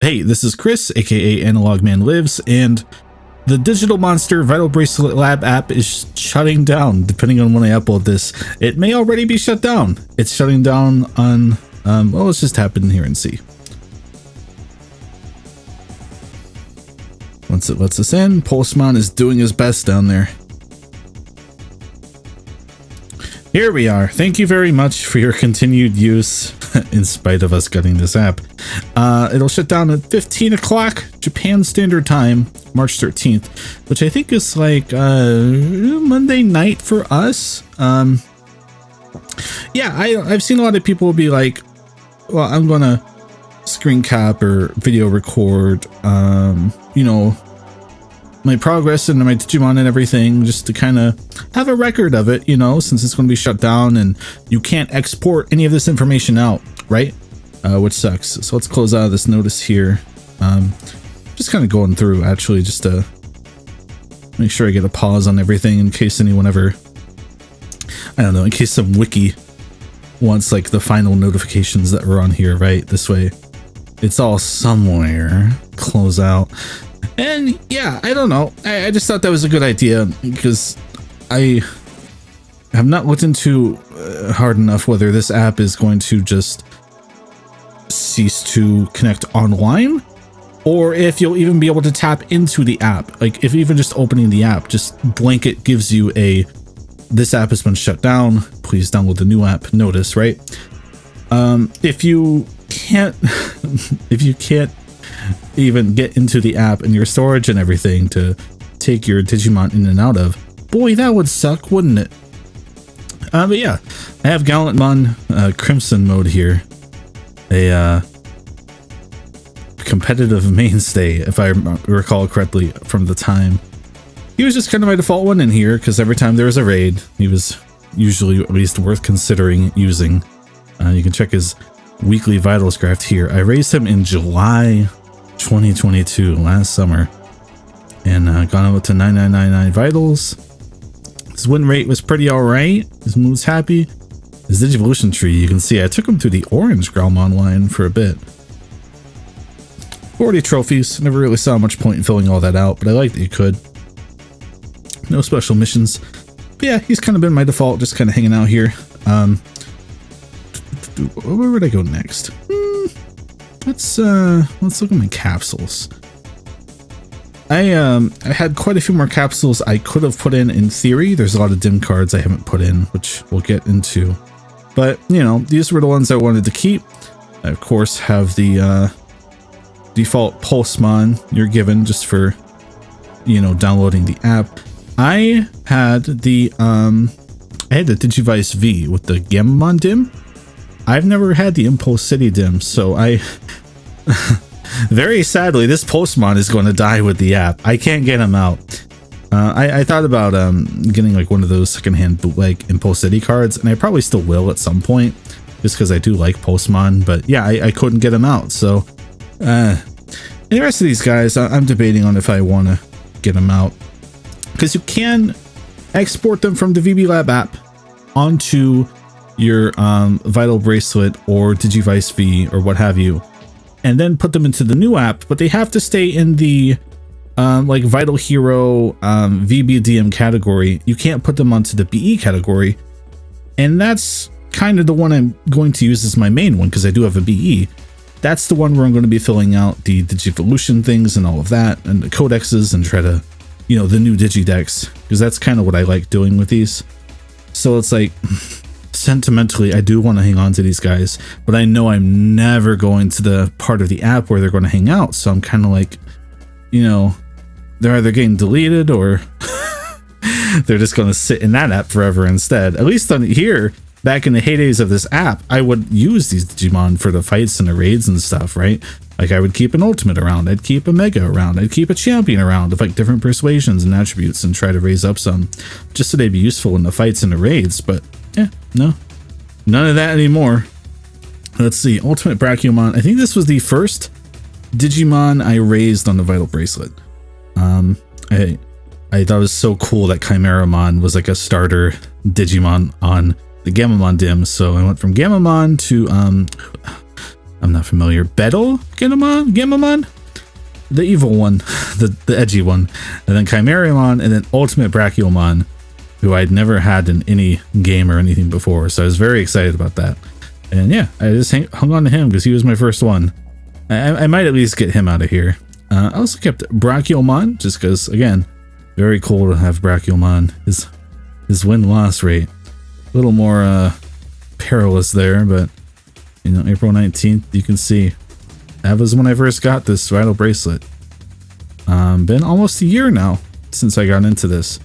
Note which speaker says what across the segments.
Speaker 1: Hey, this is Chris, aka AnalogmanLives, and the Digital Monster Vital Bracelet Lab app is shutting down. Depending on when I upload this, it may already be shut down. It's shutting down on, well, let's just tap in here and see. Once it lets us in, Pulsemon is doing his best down there. Here we are. Thank you very much for your continued use in spite of us getting this app. It'll shut down at 15 o'clock Japan Standard Time, March 13th, which I think is like Monday night for us. Yeah, I've seen a lot of people be like, well, I'm gonna screen cap or video record, you know, my progress into my Digimon and everything, just to kind of have a record of it, you know, since it's going to be shut down and you can't export any of this information out, right? Which sucks. So let's close out of this notice here. Just kind of going through actually, just to make sure I get a pause on everything in case anyone ever, I don't know, in case some wiki wants like the final notifications that were on here, right? This way it's all somewhere. Close out. And yeah, I don't know. I just thought that was a good idea because I have not looked into hard enough whether this app is going to just cease to connect online, or if you'll even be able to tap into the app. Like if even just opening the app, just blanket gives you a, this app has been shut down, please download the new app notice, right? If you can't even get into the app and your storage and everything to take your Digimon in and out of, boy, that would suck, wouldn't it? But yeah, I have Gallant Bun Crimson mode here, a competitive mainstay, if I recall correctly from the time. He was just kind of my default one in here because every time there was a raid, he was usually at least worth considering using. You can check his weekly vitals graph here. I raised him in July 2022, last summer, and gone up to 9999 vitals. His win rate was pretty alright. His move's happy. His Digivolution tree, you can see I took him through the orange Growlmon line for a bit. 40 trophies. Never really saw much point in filling all that out, but I like that you could. No special missions. But yeah, he's kind of been my default, just kind of hanging out here. Where would I go next? Let's look at my capsules. I had quite a few more capsules I could have put in theory. There's a lot of dim cards I haven't put in, which we'll get into. But, you know, these were the ones I wanted to keep. I, of course, have the default Pulsemon you're given just for, you know, downloading the app. I had the Digivice V with the Digimon Dim. I've never had the Impulse City Dim, so I very sadly this Pulsemon is going to die with the app. I can't get him out. I thought about getting like one of those secondhand bootleg Impulse City cards, and I probably still will at some point, just because I do like Pulsemon. But yeah, I couldn't get him out. So and the rest of these guys, I'm debating on if I want to get them out, because you can export them from the VB Lab app onto your Vital Bracelet or Digivice V or what have you, and then put them into the new app, but they have to stay in the like Vital Hero VBDM category. You can't put them onto the BE category, and that's kind of the one I'm going to use as my main one because I do have a BE. That's the one where I'm going to be filling out the Digivolution things and all of that, and the codexes, and try to, you know, the new Digidex, because that's kind of what I like doing with these. So it's like, sentimentally, I do want to hang on to these guys, but I know I'm never going to the part of the app where they're going to hang out. So I'm kind of like, you know, they're either getting deleted or they're just going to sit in that app forever instead. At least on here, back in the heydays of this app, I would use these Digimon for the fights and the raids and stuff, right? Like I would keep an Ultimate around, I'd keep a Mega around, I'd keep a Champion around of like different persuasions and attributes and try to raise up some just so they'd be useful in the fights and the raids. But yeah, no, none of that anymore. Let's see, Ultimate Brachiomon. I think this was the first Digimon I raised on the Vital Bracelet. I thought it was so cool that Chimeramon was like a starter Digimon on the Gammamon Dims. So I went from Gammamon to I'm not familiar. Betel? Gamamon? The evil one, the edgy one. And then Chimeramon, and then Ultimate Brachiomon, who I'd never had in any game or anything before. So I was very excited about that. And yeah, I just hung on to him because he was my first one. I might at least get him out of here. I also kept Brachiomon, just because, again, very cool to have Brachiomon. His win-loss rate, a little more perilous there, but, you know, April 19th, you can see. That was when I first got this Vital Bracelet. Been almost a year now since I got into this.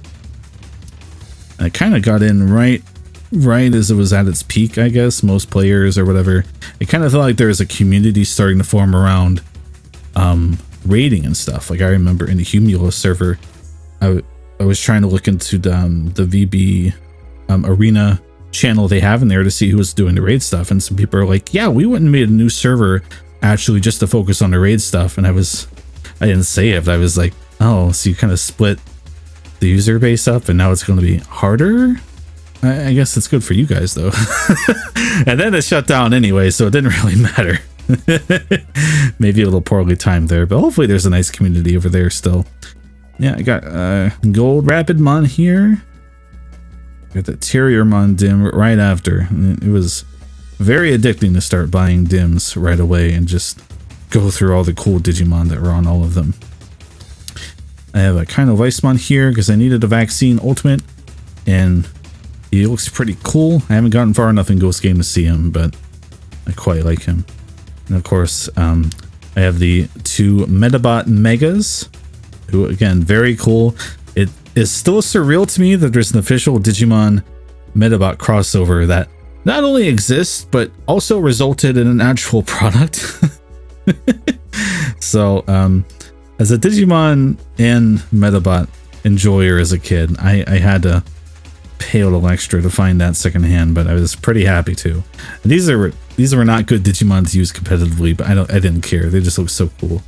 Speaker 1: I kind of got in right as it was at its peak, I guess. Most players or whatever. It kind of felt like there was a community starting to form around raiding and stuff. Like I remember in the Humulus server, I was trying to look into the VB arena channel they have in there to see who was doing the raid stuff, and some people are like, yeah, we went and made a new server actually just to focus on the raid stuff. And I didn't say it, but I was like, oh, so you kind of split the user base up and now it's going to be harder. I guess it's good for you guys though. And then it shut down anyway, so it didn't really matter. Maybe a little poorly timed there, but hopefully there's a nice community over there still. Yeah, I got Gold Rapidmon here. Got the Terriermon Dim right after. It was very addicting to start buying Dims right away and just go through all the cool Digimon that were on all of them. I have a kind of Weissmon here because I needed a Vaccine Ultimate, and he looks pretty cool. I haven't gotten far enough in Ghost Game to see him, but I quite like him. And of course, I have the two Metabot Megas, who again, very cool. It is still surreal to me that there's an official Digimon Metabot crossover that not only exists, but also resulted in an actual product. So, as a Digimon and Metabot enjoyer as a kid, I had to pay a little extra to find that secondhand, but I was pretty happy too. And these were not good Digimon to use competitively, but I didn't care. They just look so cool.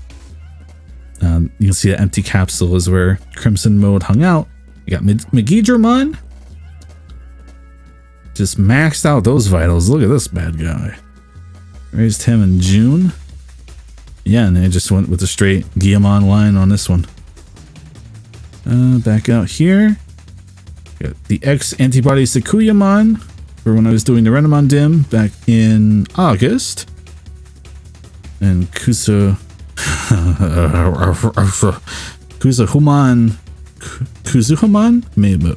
Speaker 1: You can see the empty capsule is where Crimson Mode hung out. You got Megidramon. Just maxed out those vitals. Look at this bad guy. Raised him in June. Yeah, and I just went with the straight Guillemon line on this one. Back out here. Got the X Antibody Sakuyamon for when I was doing the Renamon Dim back in August. And Kuzuhamon?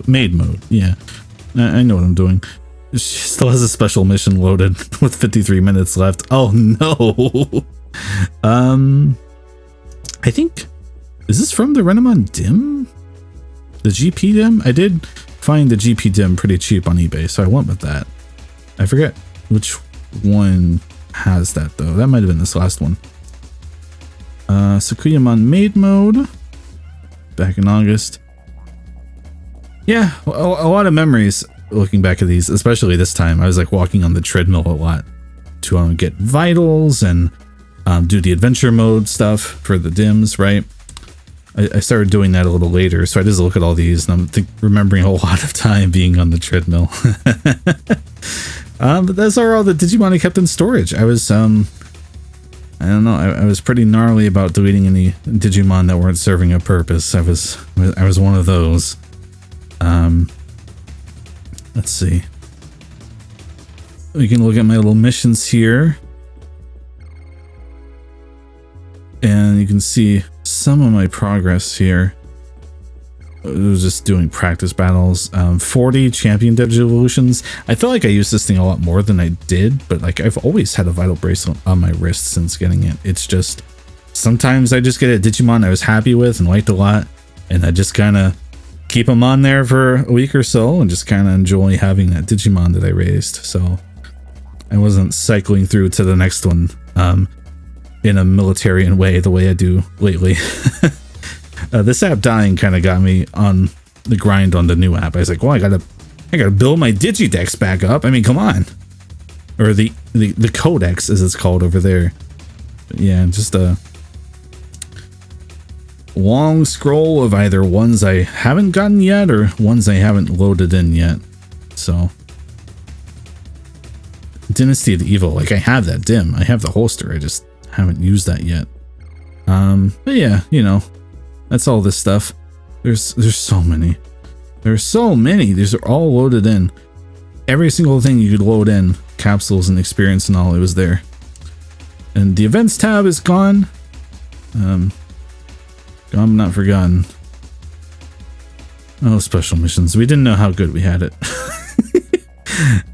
Speaker 1: Maid mode. Yeah. I know what I'm doing. She still has a special mission loaded with 53 minutes left. Oh no. I think, is this from the Renamon Dim? The GP Dim? I did find the GP Dim pretty cheap on eBay, so I went with that. I forget which one has that though. That might have been this last one. Sakuyamon Maid Mode back in August. Yeah, a lot of memories looking back at these, especially this time. I was like walking on the treadmill a lot to get vitals and do the adventure mode stuff for the Dims, right? I started doing that a little later, so I just look at all these and I'm remembering a lot of time being on the treadmill. But those are all the Digimon I kept in storage. I was, I don't know, I was pretty gnarly about deleting any Digimon that weren't serving a purpose. I was one of those. Let's see. We can look at my little missions here. And you can see some of my progress here. It was just doing practice battles. 40 champion Digivolutions. I feel like I used this thing a lot more than I did, but like I've always had a Vital Bracelet on my wrist since getting it. It's just, sometimes I just get a Digimon I was happy with and liked a lot, and I just kind of keep them on there for a week or so and just kind of enjoy having that Digimon that I raised. So I wasn't cycling through to the next one in a militarian way the way I do lately. This app dying kind of got me on the grind on the new app. I was like, well, I gotta build my Digidex back up. I mean, come on. Or the Codex, as it's called over there. But yeah, just a long scroll of either ones I haven't gotten yet or ones I haven't loaded in yet. So Dynasty of the Evil. Like, I have that dim. I have the holster. I just haven't used that yet. But yeah, you know, that's all this stuff. There's so many. There's so many. These are all loaded in. Every single thing you could load in, capsules and experience and all, it was there. And the events tab is gone. Gone but not forgotten. Oh, special missions. We didn't know how good we had it.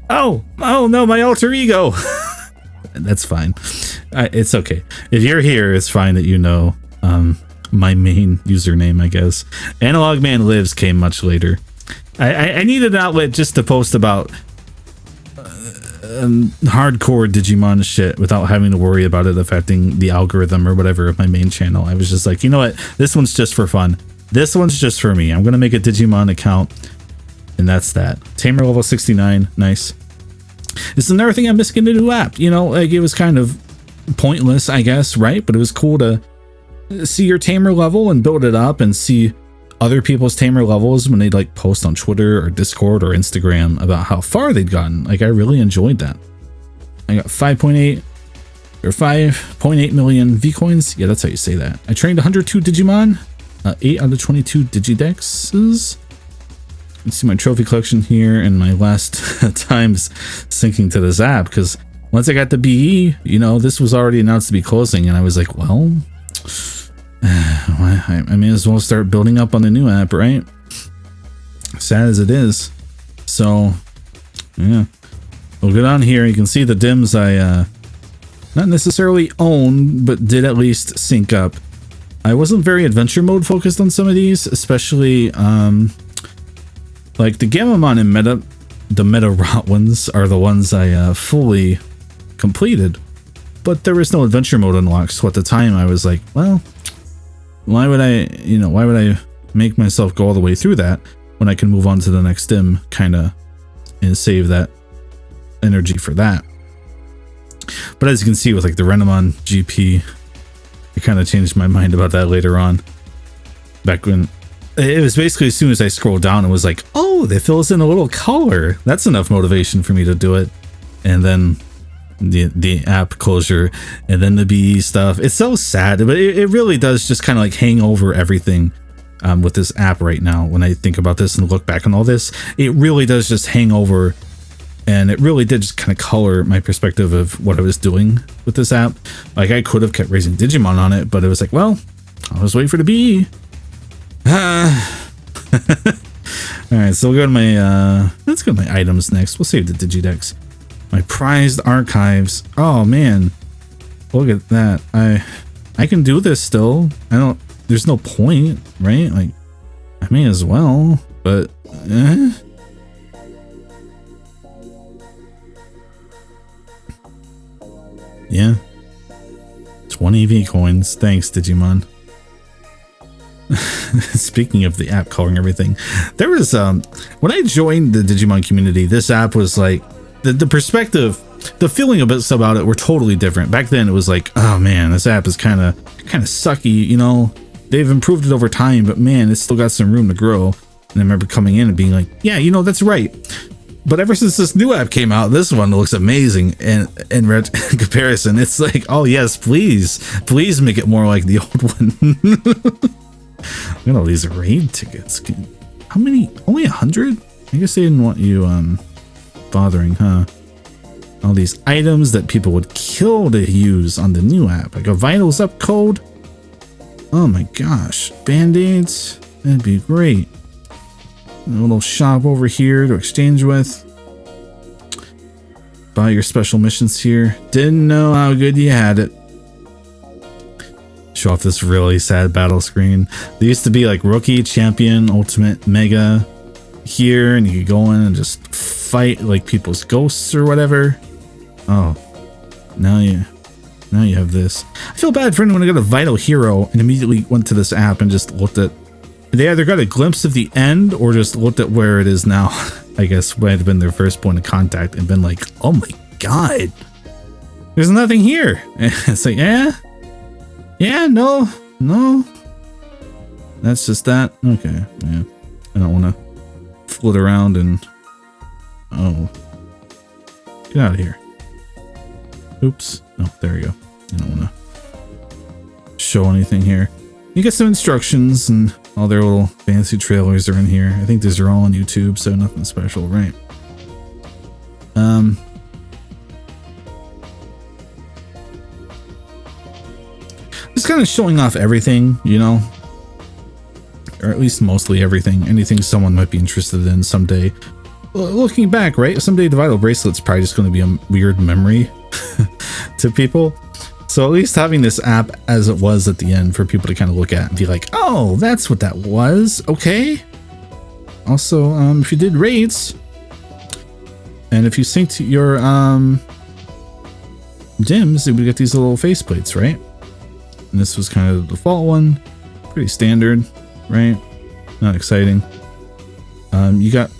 Speaker 1: Oh no, my alter ego. That's fine. It's okay. If you're here, it's fine that you know my main username, I guess. AnalogmanLives came much later. I needed an outlet just to post about hardcore Digimon shit without having to worry about it affecting the algorithm or whatever of my main channel. I was just like, you know what? This one's just for fun. This one's just for me. I'm going to make a Digimon account. And that's that. Tamer Level 69. Nice. This is another thing I'm missing in the new app. You know, like, it was kind of pointless, I guess, right? But it was cool to see your Tamer level and build it up and see other people's Tamer levels when they'd like post on Twitter or Discord or Instagram about how far they'd gotten. Like, I really enjoyed that. I got 5.8 or 5.8 million V coins. Yeah, that's how you say that. I trained 102 Digimon, 8 out of 22 Digidexes. You can see my trophy collection here and my last times syncing to this app, because once I got the BE, you know, this was already announced to be closing, and I was like, well, I may as well start building up on the new app, right? Sad as it is. So, yeah. We'll get on here. You can see the Dims I not necessarily own, but did at least sync up. I wasn't very adventure mode focused on some of these, especially like the Gamamon and the Meta Rot ones are the ones I fully completed, but there was no adventure mode unlocked. So at the time I was like, well, why would I make myself go all the way through that when I can move on to the next dim kind of and save that energy for that. But as you can see with like the Renamon GP, I kind of changed my mind about that later on. Back when it was basically as soon as I scrolled down, it was like, oh, they fill us in a little color. That's enough motivation for me to do it. And then the app closure and then the BE stuff. It's so sad, but it really does just kind of like hang over everything with this app right now. When I think about this and look back on all this, it really does just hang over, and it really did just kind of color my perspective of what I was doing with this app. Like, I could have kept raising Digimon on it, but it was like, well, I'll just wait for the BE. All right, so we'll go to my let's go to my items next. We'll save the Digidex. My prized archives. Oh man, look at that. I can do this still. There's no point, right? Like, I may as well, but yeah, 20 V coins. Thanks, Digimon. Speaking of the app coloring everything, there was when I joined the Digimon community, this app was like the perspective, the feeling about it were totally different. Back then it was like, oh man, this app is kind of sucky, you know. They've improved it over time, but man, it's still got some room to grow. And I remember coming in and being like, yeah, you know, that's right. But ever since this new app came out, this one looks amazing. And in comparison, it's like, oh yes, please make it more like the old one. Look at all these raid tickets. How many? Only 100? I guess they didn't want you bothering, huh? All these items that people would kill to use on the new app, like a Vitals Up code. Oh my gosh, band-aids, that'd be great. A little shop over here to exchange with. Buy your special missions here. Didn't know how good you had it. Show off this really sad battle screen. They used to be like rookie, champion, ultimate, mega here, and you could go in and just fight like people's ghosts or whatever. Oh, now you have this. I feel bad for anyone who got a Vital Hero and immediately went to this app and just looked at. They either got a glimpse of the end or just looked at where it is now. I guess might have been their first point of contact and been like, oh my god, there's nothing here. It's like, yeah, no, that's just that. Okay, yeah, I don't want to float around and, oh, get out of here. Oops. Oh, there you go. I don't want to show anything here. You get some instructions and all their little fancy trailers are in here. I think these are all on YouTube, so nothing special, right? Just kind of showing off everything, you know, or at least mostly everything. Anything someone might be interested in someday. Looking back, right? Someday the Vital Bracelet's probably just going to be a weird memory to people. So at least having this app as it was at the end for people to kind of look at and be like, oh, that's what that was. Okay. Also, if you did raids and if you synced your Dims, you would get these little faceplates, right? And this was kind of the default one. Pretty standard, right? Not exciting. You got,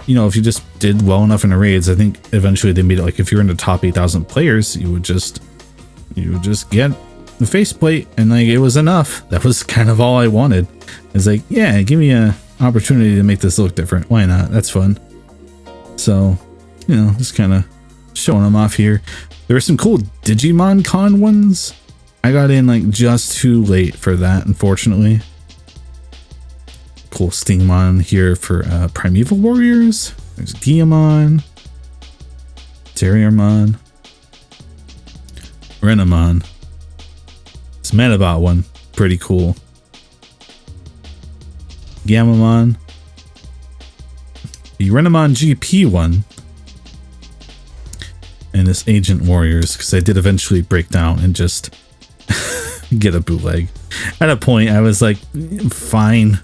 Speaker 1: you know, if you just did well enough in the raids, I think eventually they made it like if you're in the top 8,000 players, you would just get the faceplate, and like it was enough. That was kind of all I wanted. It's like, yeah, give me a opportunity to make this look different. Why not? That's fun. So, you know, just kind of showing them off here. There were some cool Digimon Con ones. I got in like just too late for that, unfortunately. Cool Stingmon here for Primeval Warriors. There's Guillamon, Terriermon, Renamon. This Metabot one, pretty cool. Gammamon. The Renamon GP one. And this Ancient Warriors, because I did eventually break down and just get a bootleg. At a point, I was like, fine.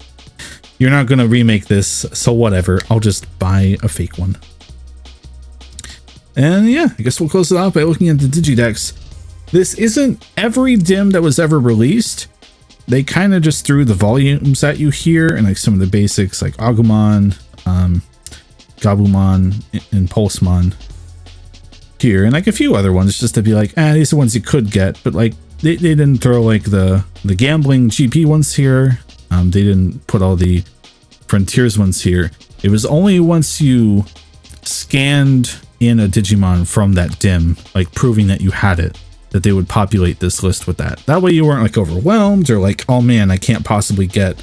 Speaker 1: You're not going to remake this, so whatever. I'll just buy a fake one. And yeah, I guess we'll close it off by looking at the Digidex. This isn't every Dim that was ever released. They kind of just threw the volumes at you here and like some of the basics like Agumon, Gabumon, and Pulsemon here, and like a few other ones just to be like, these are ones you could get, but like they didn't throw like the gambling GP ones here. They didn't put all the Frontiers ones here. It was only once you scanned in a Digimon from that Dim, like proving that you had it, that they would populate this list with that. That way you weren't like overwhelmed or like, oh man, I can't possibly get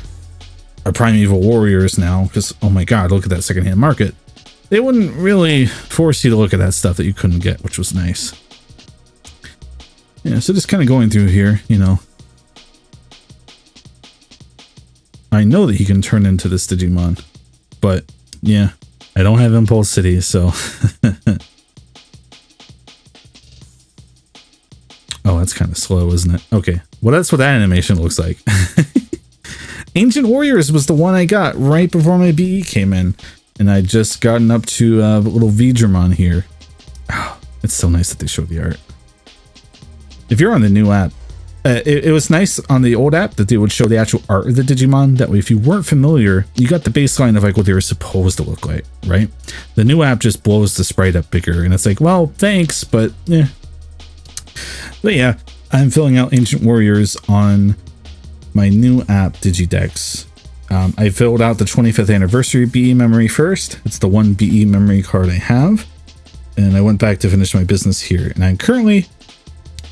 Speaker 1: a Primeval Warriors now because, oh my god, look at that secondhand market. They wouldn't really force you to look at that stuff that you couldn't get, which was nice. Yeah, so just kind of going through here, you know. I know that he can turn into this Digimon, but yeah, I don't have Impulse City, so. Oh, that's kind of slow, isn't it? Okay, well, that's what that animation looks like. Ancient Warriors was the one I got right before my BE came in, and I just gotten up to little Vidramon here. Oh, it's so nice that they show the art. If you're on the new app, it was nice on the old app that they would show the actual art of the Digimon. That way, if you weren't familiar, you got the baseline of like what they were supposed to look like, right? The new app just blows the sprite up bigger, and it's like, well, thanks, but yeah. But yeah, I'm filling out Ancient Warriors on my new app, Digidex. I filled out the 25th anniversary BE memory first. It's the one BE memory card I have. And I went back to finish my business here. And I'm currently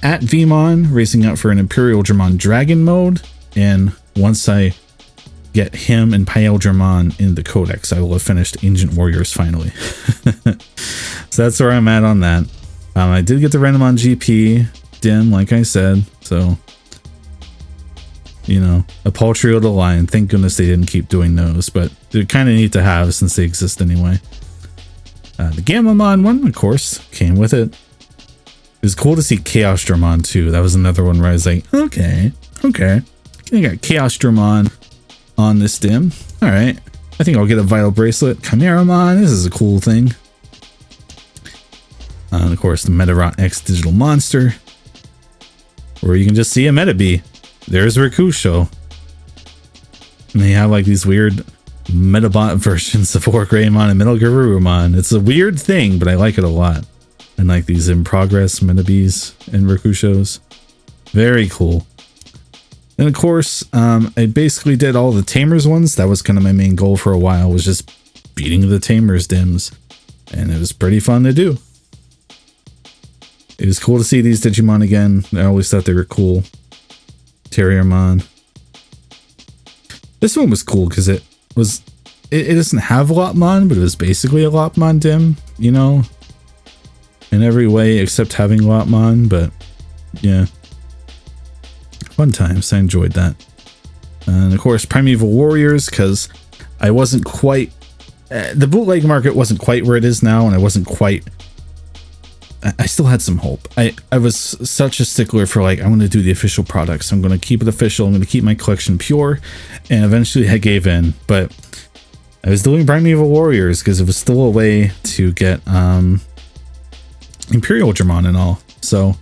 Speaker 1: at Vmon, racing out for an Imperial Dramon Dragon mode. And once I get him and Pyeldramon in the Codex, I will have finished Ancient Warriors finally. So that's where I'm at on that. I did get the Renamon GP Dim, like I said, so, you know, a paltry little line. Thank goodness they didn't keep doing those, but they're kind of neat to have since they exist anyway. The Gammamon one, of course, came with it. It was cool to see Chaos Dramon too. That was another one where I was like, okay. I got Chaos Dramon on this Dim. All right, I think I'll get a Vital Bracelet. Chimeramon, this is a cool thing. And of course, the Metarot X Digital Monster, where you can just see a Metabee. There's Rakusho. And they have like these weird Metabot versions of Orgreymon and Metal Garurumon. It's a weird thing, but I like it a lot. And like these in progress Metabees and Rakushos. Very cool. And of course, I basically did all the Tamers ones. That was kind of my main goal for a while, was just beating the Tamers Dims. And it was pretty fun to do. It was cool to see these Digimon again. I always thought they were cool. Terriermon. This one was cool because it doesn't have Lopmon, but it was basically a Lopmon Dim, you know, in every way except having Lopmon. But yeah, fun times. I enjoyed that. And of course, Primeval Warriors, because I wasn't quite, the bootleg market wasn't quite where it is now, and I still had some hope. I was such a stickler for like, I'm going to do the official products. I'm going to keep it official. I'm going to keep my collection pure. And eventually I gave in, but I was doing Primeval Warriors because it was still a way to get Imperial Dramon and all. So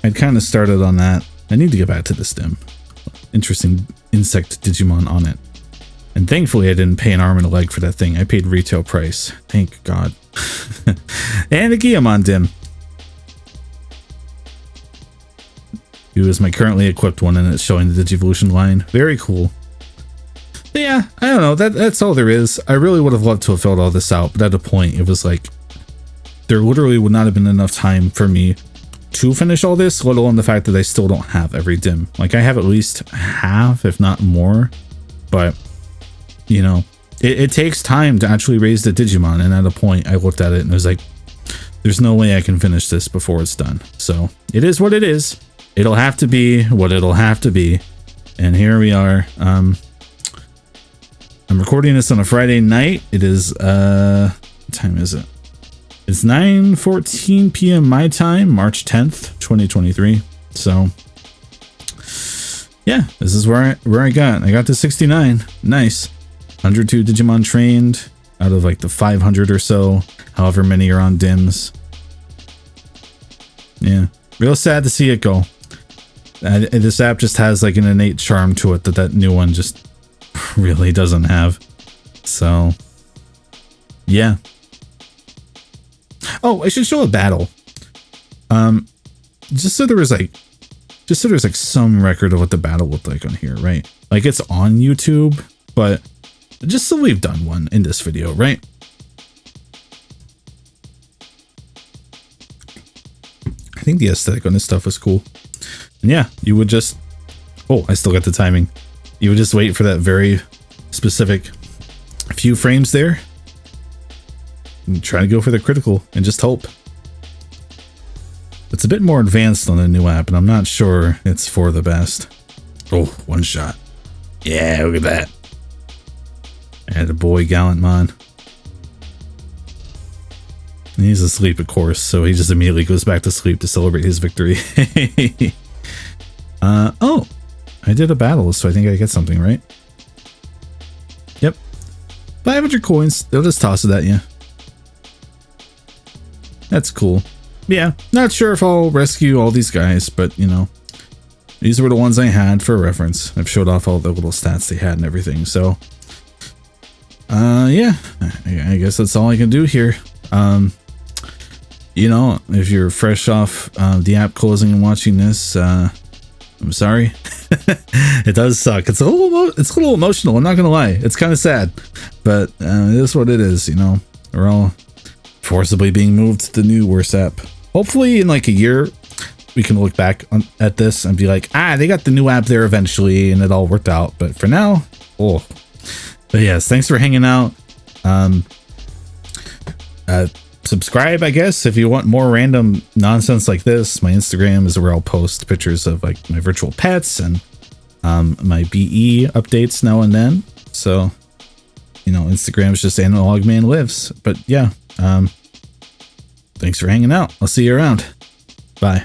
Speaker 1: I'd kind of started on that. I need to get back to this Dim. Interesting insect Digimon on it. And thankfully I didn't pay an arm and a leg for that thing. I paid retail price. Thank God. And a Guillemon Dim. It was my currently equipped one, and it's showing the Digivolution line. Very cool. But yeah, I don't know. That's all there is. I really would have loved to have filled all this out, but at a point, it was like there literally would not have been enough time for me to finish all this, let alone the fact that I still don't have every Dim. Like, I have at least half, if not more, but you know, it takes time to actually raise the Digimon, and at a point I looked at it and was like, there's no way I can finish this before it's done. So it is what it is. It'll have to be what it'll have to be. And here we are. I'm recording this on a Friday night. It is what time is it? It's 9:14 p.m. my time, March 10th, 2023. So yeah, this is where I got to 69. Nice. 102 Digimon trained out of like the 500 or so, however many are on Dims. Yeah, real sad to see it go. This app just has like an innate charm to it that new one just really doesn't have. So yeah. Oh, I should show a battle. Just so there's like some record of what the battle looked like on here, right? Like it's on YouTube, but just so we've done one in this video, right? I think the aesthetic on this stuff was cool. And yeah, you would just, oh, I still got the timing. You would just wait for that very specific few frames there and try to go for the critical and just hope. It's a bit more advanced on the new app, and I'm not sure it's for the best. Oh, one shot. Yeah, look at that. And a boy, Gallant Bun. He's asleep, of course, so he just immediately goes back to sleep to celebrate his victory. Oh, I did a battle, so I think I get something, right? Yep. 500 coins. They'll just toss it at you. That's cool. Yeah, not sure if I'll rescue all these guys, but, you know, these were the ones I had for reference. I've showed off all the little stats they had and everything, so yeah, I guess that's all I can do here. You know, if you're fresh off the app closing and watching this, I'm sorry. It does suck. It's a little emotional. I'm not gonna lie. It's kind of sad, but it is what it is. You know, we're all forcibly being moved to the new worse app. Hopefully, in like a year, we can look back at this and be like, they got the new app there eventually, and it all worked out. But for now, oh. But yes, thanks for hanging out. Subscribe, I guess, if you want more random nonsense like this. My Instagram is where I'll post pictures of like my virtual pets and my BE updates now and then. So, you know, Instagram is just AnalogmanLives. But yeah, thanks for hanging out. I'll see you around. Bye.